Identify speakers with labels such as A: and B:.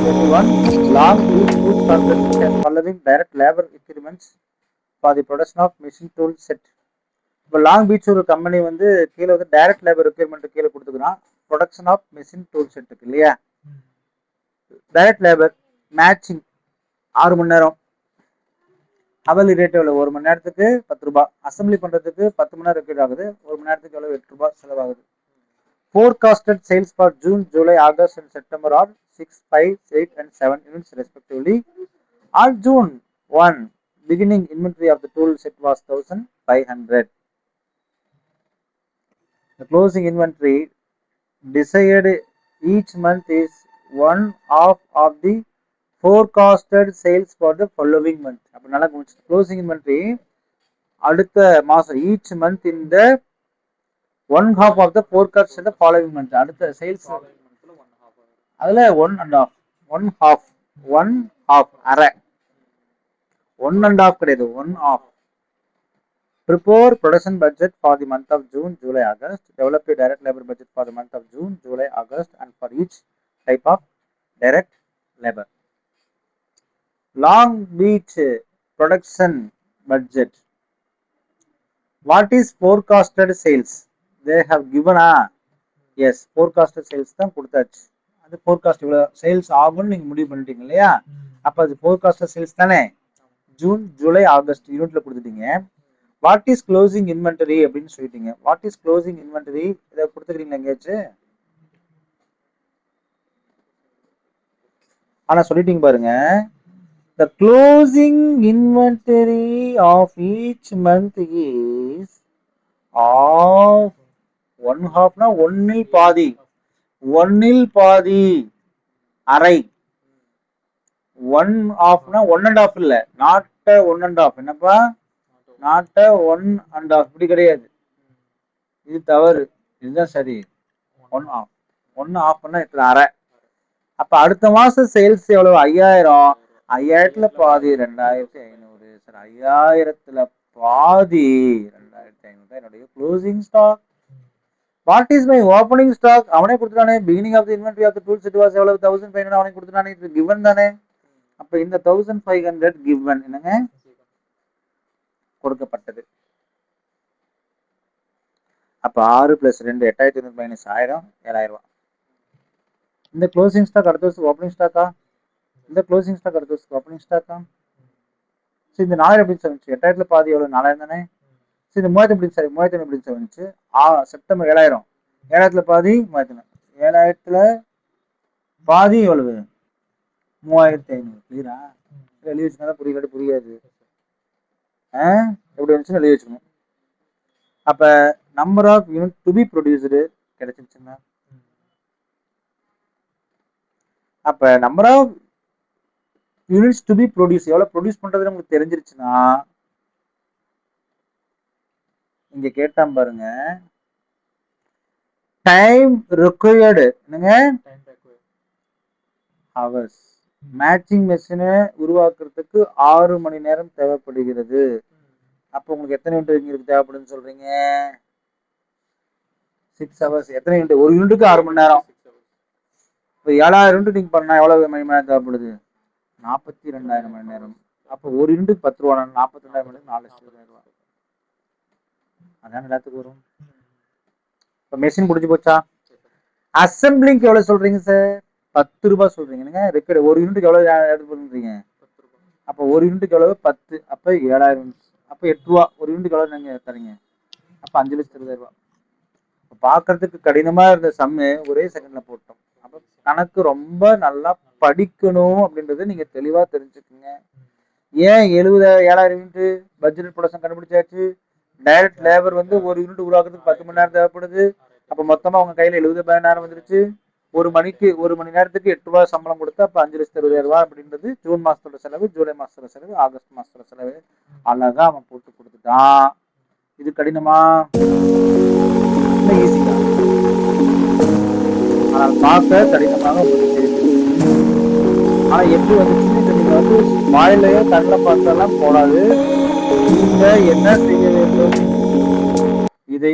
A: 2021, Long Beach Food Corporation has following direct labor increments for the production of machine tool set. இப்போ long beach ஒரு company வந்து கீழே வந்து direct labour requirement கீழே கொடுத்துக்கிறான். Production of machine tool செட்டுக்கு இல்லையா, direct labour matching 6 மணி நேரம், அவலி rate எவ்வளோ, 1 மணி நேரத்துக்கு 10 ரூபாய், அசம்பிளி பண்ணுறதுக்கு 10 மணி நேரம் ரெக்யூர் ஆகுது, 1 மணி நேரத்துக்கு எவ்வளோ 8 ரூபாய் செலவாகுது. Forecasted sales for June, July, August and September are 6, 5, 8 and 7 units respectively. On June 1, beginning inventory of the tool set was 1500. The closing inventory desired each month is one half of the forecasted sales for the following month. அப்போ நல்லா closing inventory அடுத்த மாதம் each month in the one half of the forecast in the following month. அடுத்த sales அதுல one half அரை, 1.5 கிடையாது, 1 half. Prepare production budget for the month of June, July, August. Develop a direct labor budget for the month of June, July, August and for each type of direct labor. Long Beach production budget. What is forecasted sales? They have given yes, forecasted sales தான் கொடுத்தாச்சு. அது forecast இவ்வளோ sales ஆகும்னு நீங்கள் முடிவு பண்ணிட்டீங்க இல்லையா, அப்போ அது forecasted sales தானே. ஜூன், ஜூலை, ஆகஸ்ட் யூனிட்ல கொடுத்துட்டீங்க. வாட் இஸ் க்ளோசிங் இன்வென்டரி அப்படின்னு சொல்லிட்டீங்க. வாட் இஸ் க்ளோசிங் இன்வென்டரி இதை கொடுத்துக்கிறீங்களா எங்கேயாச்சும்? ஆனா சொல்லிட்டீங்க பாருங்க. The closing inventory of each month is of one half னா ஒன்னில் பாதி, அரை. 1 halfனா 1.5 இல்ல, நாட் 1.5. என்னப்பா, நாட் 1.5, இப்படி கிடையாது, இது தவறு, இதுதான் சரி. 1 half, 1 halfனா எத்தனை, அரை. அப்ப அடுத்த மாசம் சேல்ஸ் எவ்வளவு, 5000. 5000த்துல பாதி 2500. சார் 5000த்துல பாதி 2500 தான் என்னுடைய closing stock. What is my opening stock? அவனே கொடுத்துட்டானே. Beginning of the inventory of the tools it was எவ்வளவு, 1500. அவனே கொடுத்துட்டானே, இது கிவன் தானே. அப்ப இந்த 1500 கிவன் என்னங்க, கொடுக்கப்பட்டது. அப்ப 6 + 2 8500 - 1000 7000 ரூபாய். இந்த க்ளோசிங் ஸ்டாக் அடுத்த வருஷம் ஓப்பனிங் ஸ்டாக்கா, இந்த க்ளோசிங் ஸ்டாக் அடுத்த வருஷம் ஓப்பனிங் ஸ்டாக்கா. சரி, இந்த 4000 எப்படி வந்துச்சு, 8000த்துல பாதி எவ்வளவு, 4000 தானே. சரி, இந்த 3000 எப்படி சார், 3000 எப்படி வந்துச்சு, செப்டம்பர் 7000, 7000த்துல பாதி 3000, 7000த்துல பாதி எவ்வளவு, 3500. கிளியரா? எழுதி வச்சுனா புரியாது, புரியாது. எப்படி வந்துச்சுன்னு எழுதி வச்சுக்கணும். அப்ப number of unit to be produced கிடைச்சிருச்சுங்க. அப்ப number of units to be produce, எவ்வளவு ப்ரொடியூஸ் பண்றது உங்களுக்கு தெரிஞ்சிருச்சுன்னா, இங்க கேட்டாம் பாருங்க, டைம் required என்னங்க, ஹவர்ஸ். மேட்சிங் மெஷினை உருவாக்குறதுக்கு 6 மணி நேரம் தேவைப்படுகிறது. அப்போ உங்களுக்கு எத்தனை யூனிட் இருக்கு தேவைப்படுதுன்னு சொல்றீங்க, 6 ஹவர்ஸ். எத்தனை யூனிட், ஒரு யூனிட்டுக்கு 6 மணி நேரம். இப்போ 7000 யூனிட் நீங்க பண்ணா எவ்வளவு மணி நேரம் தேவைப்படுது, 42000 மணி நேரம். அப்போ ஒரு யூனிட்டுக்கு 10 ரூபா, 42000 மணி நேரம் 4,20,000 ரூபாய். அதான் எல்லாத்துக்கும் வரும். இப்போ மெஷின் முடிஞ்சு போச்சா? அசம்பிளிங்க்கு எவ்வளவு சொல்றீங்க சார், 10 ரூபாய் சொல்றீங்க. ரெக்கார்டு ஒரு யூனிட்டுக்கு எவ்வளவு எடுத்து பண்றீங்க, அப்போ ஒரு யூனிட்டுக்கு எவ்வளவு 10, அப்ப 7000 யூனிட், அப்ப 8 ரூபா. ஒரு யூனிட்டுக்கு எவ்வளவு நீங்க தரீங்க, அப்ப 5,20,000 ரூபாய். பாக்குறதுக்கு கடினமா இருந்த சம்மு ஒரே செகண்ட்ல போட்டோம். அப்ப கணக்கு ரொம்ப நல்லா படிக்கணும் அப்படின்றத நீங்க தெளிவா தெரிஞ்சுக்குங்க. ஏன் 7000 யூனிட் பட்ஜெட் ப்ரொடக்ஷன் கண்டுபிடிச்சாச்சு. டைரக்ட் லேபர் வந்து ஒரு யூனிட் உருவாக்குறதுக்கு 10 மணி நேரம் தேவைப்படுது. அப்ப மொத்தமா உங்க கையில 70 மணி நேரம் வந்துருச்சு. ஒரு மணி நேரத்துக்கு 8 ரூபாய் சம்பளம் கொடுத்து அப்ப 5,20,000 ரூபாய் அப்படின்றது ஜூன் மாசத்தோட செலவு, ஜூலை மாசத்தோட செலவு, ஆகஸ்ட் மாசத்தோட செலவு. அழகா அவன் போட்டு கொடுத்துட்டான். இது கடினமா, ஈஸியா, ஆனால் பார்க்க கடினமாக உங்களுக்கு. ஆனா எப்படி வந்துச்சுன்னு நீங்க வந்து வாயிலையோ கண்ணில் பார்த்தெல்லாம் போடாது. நீங்க என்ன செய்ய வேண்டும், இதை